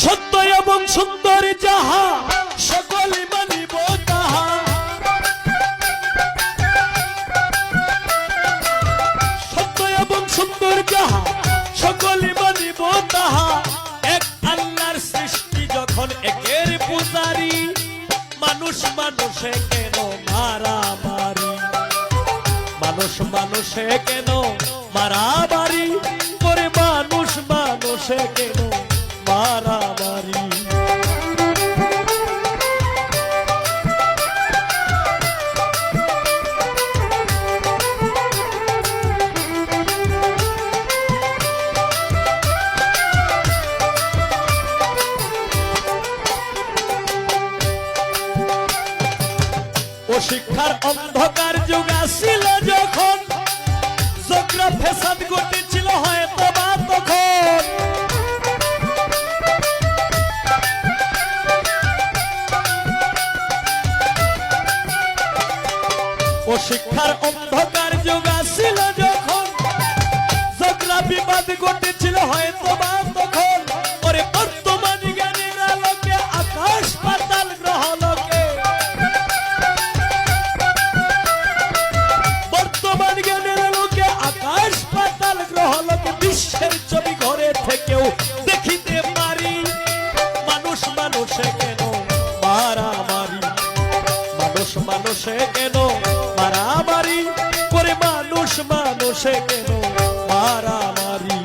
সত্য এবং সুন্দর যাহা সকলে মানিব তাহা, সত্য এবং সুন্দর যাহা সকলে মানিব তাহা। এক আল্লাহর সৃষ্টি যখন একের পূজারি, মানুষ মানুষে কেন মারামারি, মানুষ মানুষে কেন মারামারি, করে মানুষ মানুষে কেন মারামারি। ও শিক্ষার অন্ধকার যুগ আসিল যখন, জগরা ফেসাদ ঘটেছিল হয়তো বা তখন। ও শিক্ষার অন্ধকার যুগ আসিল যখন, জগরা বিবাদ ঘটেছিল হয়তো বা তখন। ওরে বর্তমান জ্ঞানীর আলোকে আকাশ পাতাল গ্রহ লোকে, বর্তমান জ্ঞানের আলোকে আকাশ পাতাল গ্রহ লোকে, বিশ্বের ছবি ঘরে থেকেও দেখিতে পারি। মানুষ মানুষে কেন মারামারি, মানুষ মানুষে কেন মারামারি, করে মানুষ মানুষে কেন মারামারি।